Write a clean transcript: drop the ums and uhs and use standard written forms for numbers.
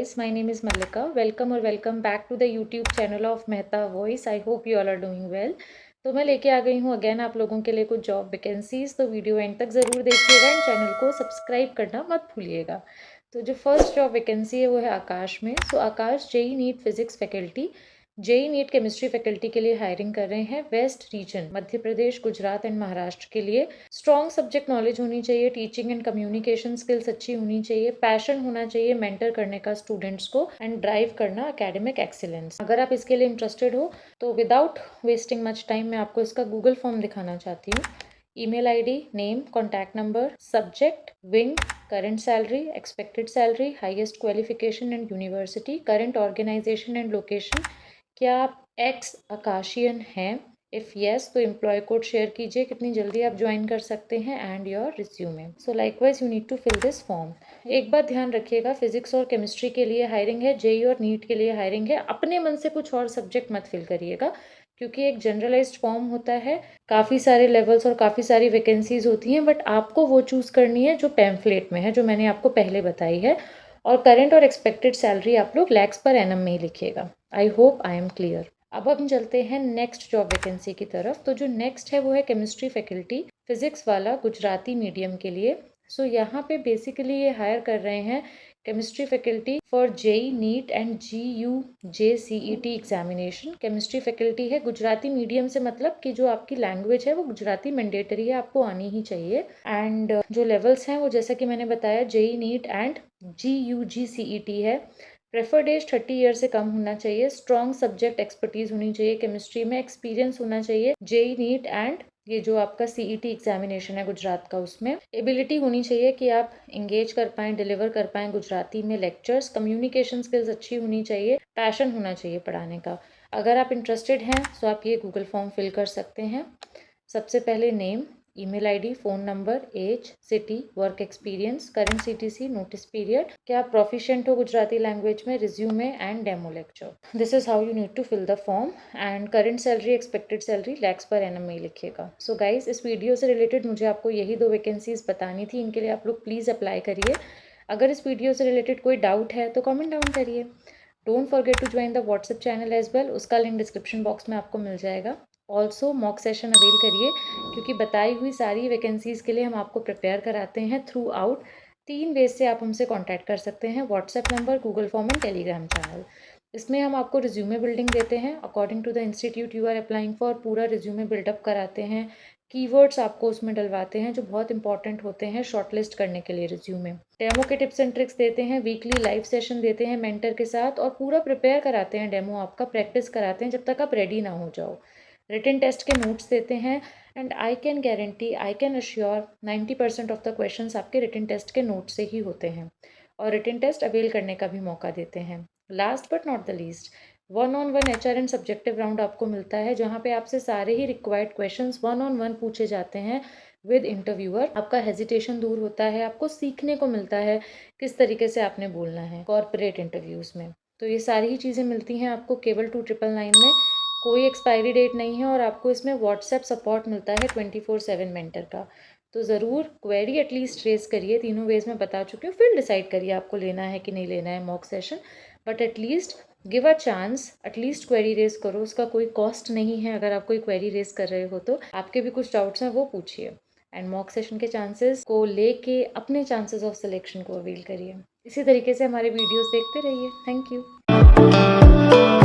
guys, my name is Mallika. Welcome back to the YouTube channel of Mehta Voice. I hope you all are doing well. तो मैं लेके आ गई हूँ again आप लोगों के लिए कुछ जॉब वैकेंसीज, तो वीडियो एंड तक ज़रूर देखिएगा एंड चैनल को सब्सक्राइब करना मत भूलिएगा। तो जो फर्स्ट जॉब वैकेंसी है वो है आकाश में। So Aakash JEE NEET physics faculty, JEE NEET chemistry faculty के लिए हायरिंग कर रहे हैं। West region Madhya Pradesh, Gujarat and Maharashtra के लिए। स्ट्रॉन्ग सब्जेक्ट नॉलेज होनी चाहिए, टीचिंग एंड कम्युनिकेशन स्किल्स अच्छी होनी चाहिए, पैशन होना चाहिए मेंटर करने का स्टूडेंट्स को एंड ड्राइव करना एकेडमिक एक्सीलेंस। अगर आप इसके लिए इंटरेस्टेड हो तो विदाउट वेस्टिंग मच टाइम मैं आपको इसका गूगल फॉर्म दिखाना चाहती हूँ। Email ID, name, contact number, subject, wing, current salary, expected salary, highest qualification and university, current organisation and location. क्या आप एक्स आकाशियन हैं? इफ़ येस तो एम्प्लॉय कोड शेयर कीजिए कितनी जल्दी आप ज्वाइन कर सकते हैं and your resume. So likewise you need to fill this form. एक बात ध्यान रखिएगा, फिजिक्स और केमिस्ट्री के लिए हायरिंग है, जेई और नीट के लिए हायरिंग है। अपने मन से कुछ और सब्जेक्ट मत फिल करिएगा क्योंकि एक जनरलाइज्ड फॉर्म होता है, काफ़ी सारे लेवल्स और काफ़ी सारी वैकेंसीज होती हैं, बट आपको वो चूज़ करनी है जो पैम्फलेट में है, जो मैंने आपको पहले बताई है। और करेंट और एक्सपेक्टेड सैलरी आप लोग लैक्स पर एनम में ही लिखिएगा। I hope I am clear. अब हम चलते हैं नेक्स्ट जॉब वैकेंसी की तरफ। तो जो नेक्स्ट है वो है केमिस्ट्री फैकल्टी, फिजिक्स वाला, गुजराती मीडियम के लिए। सो यहाँ पे बेसिकली ये हायर कर रहे हैं chemistry faculty for JEE NEET and GUJCET examination. Chemistry faculty है, गुजराती मीडियम से मतलब कि जो आपकी लैंग्वेज है वो गुजराती मैंडेटरी है, आपको आनी ही चाहिए। एंड जो लेवल्स हैं वो जैसा कि मैंने बताया जेई नीट एंड GUGCET है। प्रेफर्ड एज 30 ईयर से कम होना चाहिए। स्ट्रॉन्ग सब्जेक्ट एक्सपर्टीज होनी चाहिए, केमिस्ट्री में एक्सपीरियंस होना चाहिए। जेई नीट एंड ये जो आपका CET एग्जामिनेशन है गुजरात का, उसमें एबिलिटी होनी चाहिए कि आप इंगेज कर पाएँ, डिलीवर कर पाएँ गुजराती में लेक्चर्स। कम्युनिकेशन स्किल्स अच्छी होनी चाहिए, पैशन होना चाहिए पढ़ाने का। अगर आप इंटरेस्टेड हैं तो आप ये गूगल फॉर्म फिल कर सकते हैं। सबसे पहले name, email ID, phone number, age, city, work experience, current CTC, notice period, क्या आप प्रोफिशिएंट हो गुजराती लैंग्वेज में, resume and demo lecture. This is how you need to fill the form. And current salary, expected salary lakhs per annum में लिखिएगा। So guys, इस video से related मुझे आपको यही 2 वैकेंसीज बतानी थी, इनके लिए आप लोग प्लीज़ अप्लाई करिए। अगर इस वीडियो से रिलेटेड कोई डाउट है तो कमेंट डाउन करिए। Don't forget to join the WhatsApp channel as well, उसका लिंक डिस्क्रिप्शन बॉक्स में आपको मिल जाएगा। ऑल्सो मॉक सेशन अवेल करिए क्योंकि बताई हुई सारी वैकेंसीज़ के लिए हम आपको प्रिपेयर कराते हैं थ्रू आउट। 3 वेज से आप हमसे कांटेक्ट कर सकते हैं, WhatsApp number, Google form and Telegram channel. इसमें हम आपको रिज्यूमे बिल्डिंग देते हैं according to the institute you are applying for. पूरा रिज्यूमे बिल्डअप कराते हैं, कीवर्ड्स आपको उसमें डलवाते हैं जो बहुत इंपॉर्टेंट होते हैं शॉर्टलिस्ट करने के लिए रिज्यूमे। डेमो के टिप्स एंड ट्रिक्स देते हैं, वीकली लाइव सेशन देते हैं मेंटर के साथ और पूरा प्रिपेयर कराते हैं डेमो आपका, प्रैक्टिस कराते हैं जब तक आप रेडी ना हो जाओ। रिटन टेस्ट के नोट्स देते हैं and I can guarantee, I can assure 90% of the questions आपके रिटन टेस्ट के नोट से ही होते हैं और रिटन टेस्ट अवेल करने का भी मौका देते हैं। Last but not the least, 1-on-1 HR and subjective round आपको मिलता है जहाँ पे आपसे सारे ही रिक्वायर्ड क्वेश्चंस 1-on-1 पूछे जाते हैं विद इंटरव्यूअर। आपका हेजिटेशन दूर होता है, आपको सीखने को मिलता है किस तरीके से आपने बोलना है कॉर्पोरेट इंटरव्यूज़ में। तो ये सारी ही चीज़ें मिलती हैं आपको केवल 2999 में। कोई एक्सपायरी डेट नहीं है और आपको इसमें व्हाट्सएप सपोर्ट मिलता है 24/7 मेंटर का। तो ज़रूर क्वेरी एटलीस्ट रेस करिए, तीनों वेज में बता चुकी हूँ, फिर डिसाइड करिए आपको लेना है कि नहीं लेना है mock session, but at least give a chance, at least query raise करो। उसका कोई कॉस्ट नहीं है। अगर आप कोई क्वेरी रेस कर रहे हो तो आपके भी कुछ डाउट्स हैं वो पूछिए एंड मॉक सेशन के चांसेस को लेके अपने चांसेस ऑफ सिलेक्शन को अवेल करिए। इसी तरीके से हमारे वीडियोस देखते रहिए। Thank you.